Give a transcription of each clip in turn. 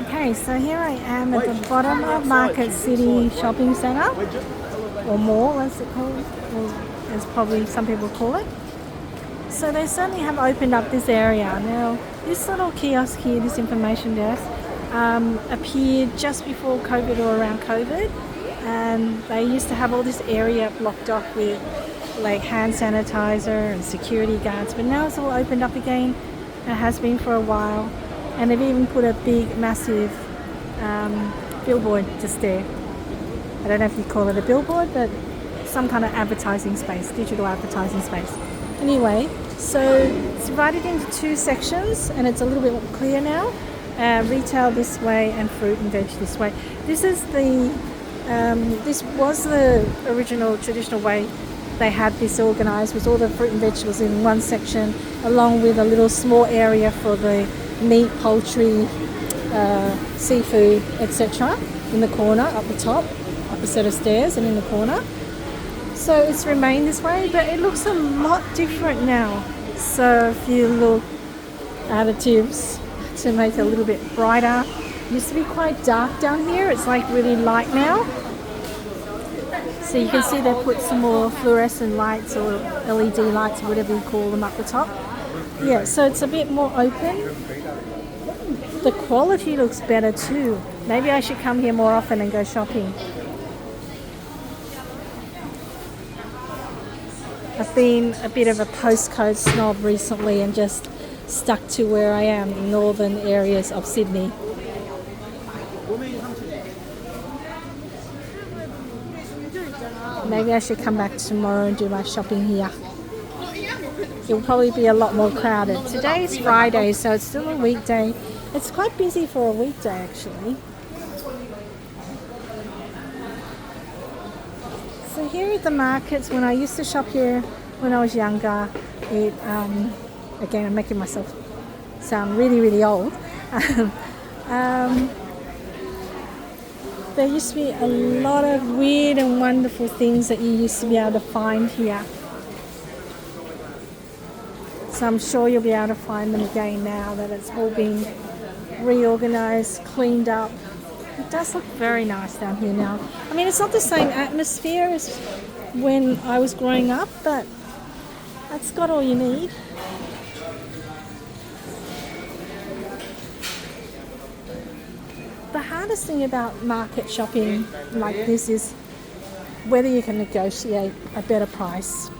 Okay, so here I am at the bottom of Market City Shopping Centre, or mall as it called, or as probably some people call it. So they certainly have opened up this area. Now, this little kiosk here, this information desk, appeared just before COVID or around COVID, and they used to have all this area blocked off with like hand sanitizer and security guards, but now it's all opened up again. It has been for a while, and they've even put a big massive billboard just there. I don't know if you call it a billboard, but some kind of advertising space, digital advertising space. Anyway, so it's divided into two sections, and it's a little bit more clear now. Retail this way and fruit and veg this way. This is this was the original traditional way they had this organised, with all the fruit and vegetables in one section, along with a little small area for the meat, poultry, seafood, etc. in the corner, up the top, up a set of stairs and in the corner. So it's remained this way, but it looks a lot different now. So a few little additives to make it a little bit brighter. It used to be quite dark down here. It's like really light now. So you can see they put some more fluorescent lights or LED lights, or whatever you call them, up the top. Yeah, so it's a bit more open. The quality looks better too. Maybe I should come here more often and go shopping. I've been a bit of a postcode snob recently and just stuck to where I am in northern areas of Sydney. Maybe I should come back tomorrow and do my shopping here. It'll probably be a lot more crowded. Today's Friday, so it's still a weekday. It's quite busy for a weekday actually. So here at the markets, when I used to shop here when I was younger, it again, I'm making myself sound really, really old. There used to be a lot of weird and wonderful things that you used to be able to find here. So I'm sure you'll be able to find them again now that it's all been reorganised, cleaned up. It does look very nice down here now. I mean, it's not the same atmosphere as when I was growing up, but that's got all you need. The hardest thing about market shopping like this is whether you can negotiate a better price,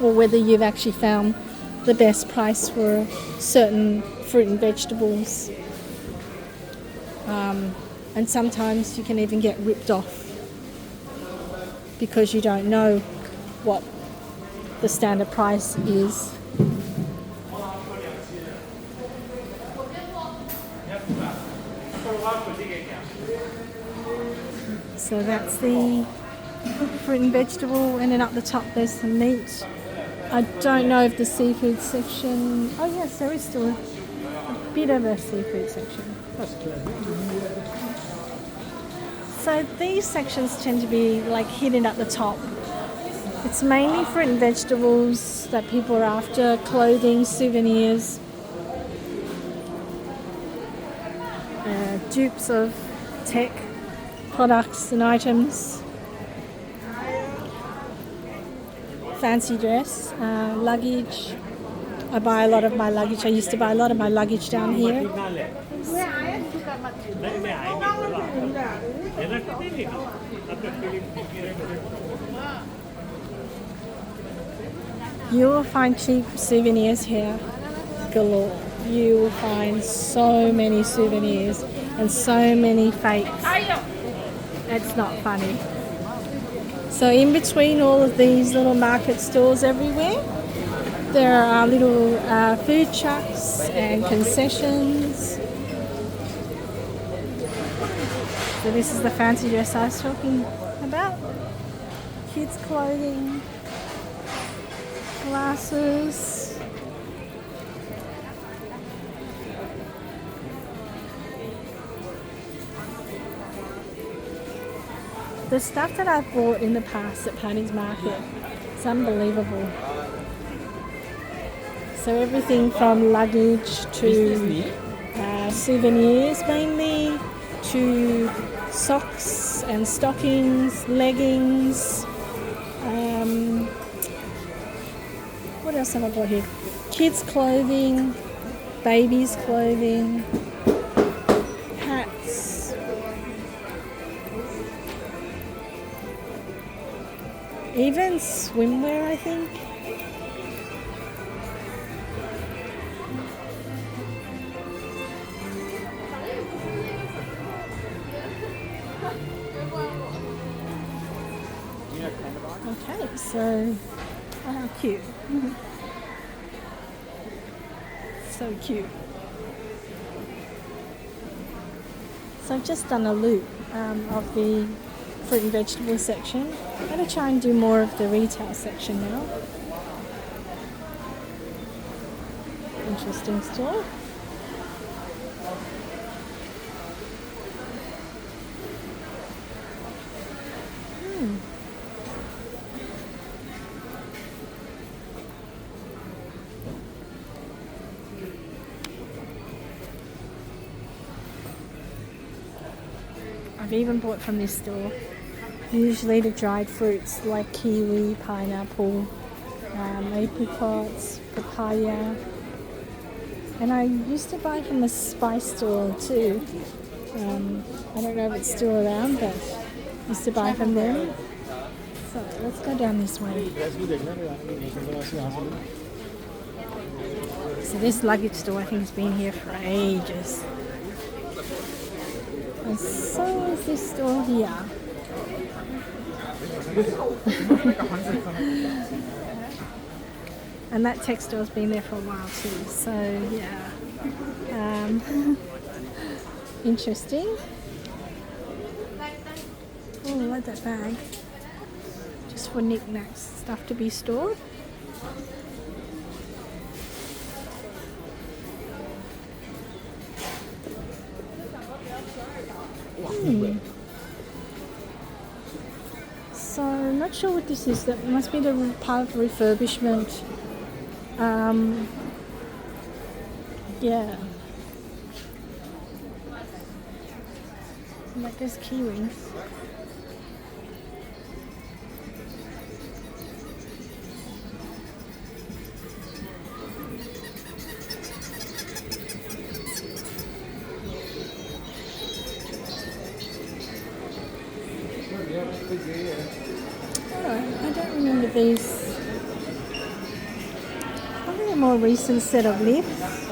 or whether you've actually found the best price for certain fruit and vegetables. And sometimes you can even get ripped off because you don't know what the standard price is. So that's the fruit and vegetable, and then up the top there's some meat. I don't know if the seafood section... Oh yes, there is still a bit of a seafood section. So these sections tend to be like hidden at the top. It's mainly fruit and vegetables that people are after, clothing, souvenirs, dupes of tech products and items, fancy dress, luggage. I buy a lot of my luggage. I used to buy a lot of my luggage down here. You will find cheap souvenirs here galore. You will find so many souvenirs and so many fakes. It's not funny. So in between all of these little market stores everywhere, there are little food trucks and concessions. So this is the fancy dress I was talking about. Kids' clothing, glasses. The stuff that I've bought in the past at Paddy's Market, it's unbelievable. So everything from luggage to souvenirs mainly, to socks and stockings, leggings. What else have I got here? Kids clothing, babies clothing, hats. Even swimwear, I think. Okay, so how cute. So cute. So I've just done a loop of the fruit and vegetable section. I'm going to try and do more of the retail section now. Interesting store. I've even bought from this store. Usually the dried fruits like kiwi, pineapple, apricots, papaya. And I used to buy from a spice store too. I don't know if it's still around, but I used to buy from them. So let's go down this way. So this luggage store I think has been here for ages. And so is this store here. And that textile's been there for a while too, so yeah. Interesting. Oh, I like that bag. Just for knickknacks, stuff to be stored. So I'm not sure what this is. That must be the part of refurbishment. Yeah. Like there's key rings. I don't remember these. Probably a more recent set of lifts.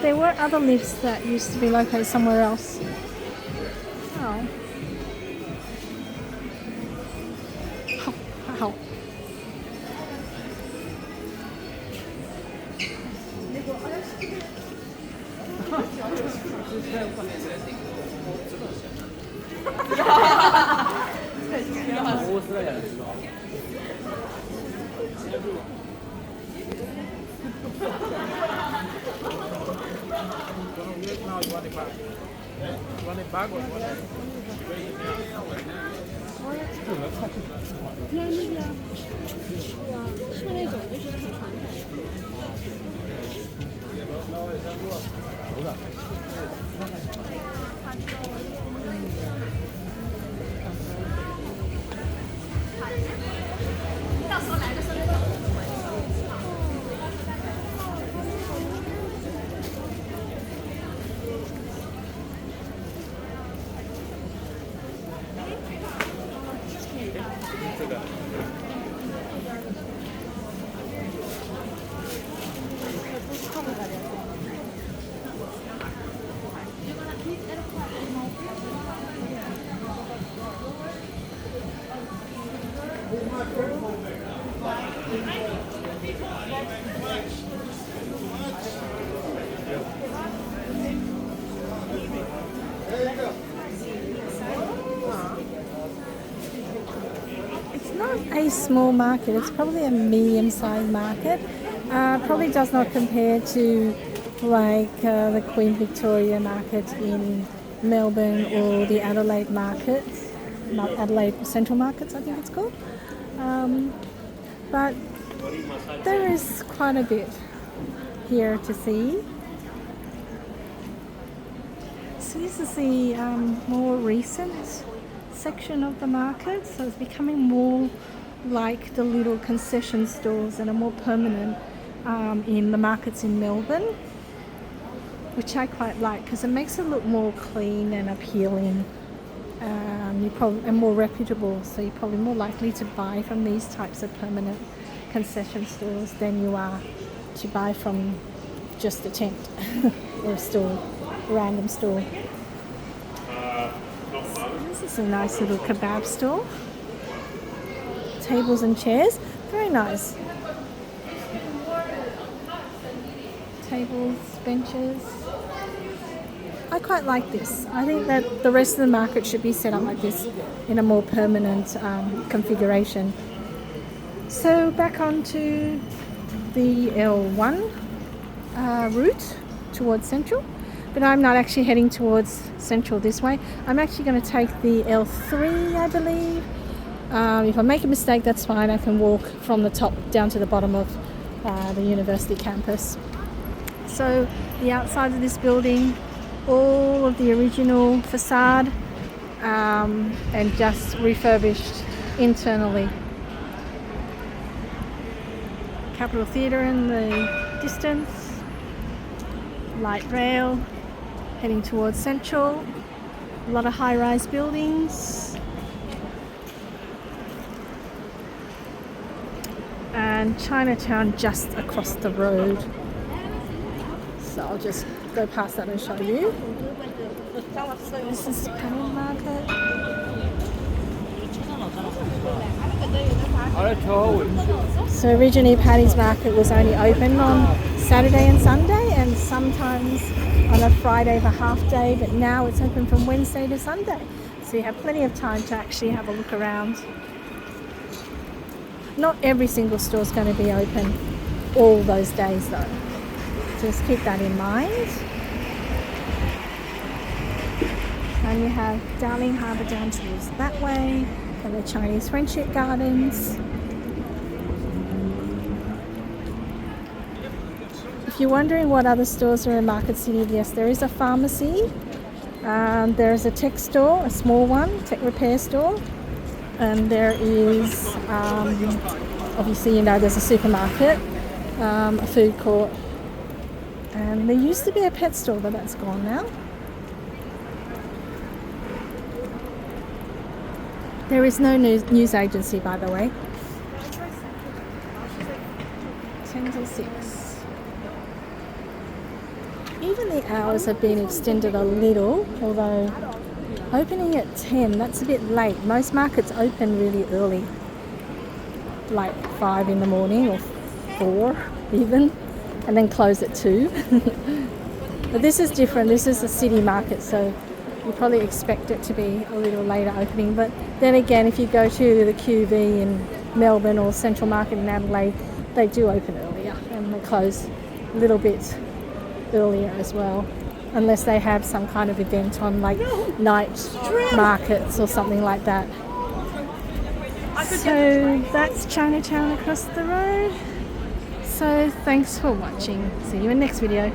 There were other lifts that used to be located somewhere else. Oh. Ow. It's not a small market, it's probably a medium-sized market. Probably does not compare to like the Queen Victoria Market in Melbourne or the Adelaide Market, Adelaide Central Markets I think it's called. But there is quite a bit here to see. So this is the more recent section of the market. So it's becoming more like the little concession stores and are more permanent in the markets in Melbourne, which I quite like because it makes it look more clean and appealing. And more reputable, so you're probably more likely to buy from these types of permanent concession stores than you are to buy from just a tent or a store, a random store. So this is a nice little kebab store. Tables and chairs, very nice. Tables, benches. I quite like this. I think that the rest of the market should be set up like this in a more permanent configuration. So back onto the L1 route towards Central, but I'm not actually heading towards Central this way. I'm actually going to take the L3, I believe. If I make a mistake, that's fine. I can walk from the top down to the bottom of the university campus. So the outside of this building, all of the original facade and just refurbished internally. Capitol Theatre in the distance, light rail heading towards Central, a lot of high-rise buildings, and Chinatown just across the road. So I'll just go past that and show you. This is Paddy Market. So originally Paddy's Market was only open on Saturday and Sunday, and sometimes on a Friday for half day, but now it's open from Wednesday to Sunday. So you have plenty of time to actually have a look around. Not every single store is going to be open all those days though. Just keep that in mind. And you have Darling Harbour down towards that way, and the Chinese Friendship Gardens. If you're wondering what other stores are in Market City, yes, there is a pharmacy. There is a tech store, a small one, tech repair store. And there is, obviously, there's a supermarket, a food court. And there used to be a pet store, but that's gone now. There is no news agency, by the way. 10 till 6. Even the hours have been extended a little, although opening at 10, that's a bit late. Most markets open really early, like 5 in the morning or 4 even, and then close at 2. But this is different. This is a city market, so you probably expect it to be a little later opening. But then again, if you go to the QV in Melbourne or Central Market in Adelaide, they do open earlier and they close a little bit earlier as well, unless they have some kind of event on, like night markets or something like that. So that's Chinatown across the road. So thanks for watching. See you in the next video.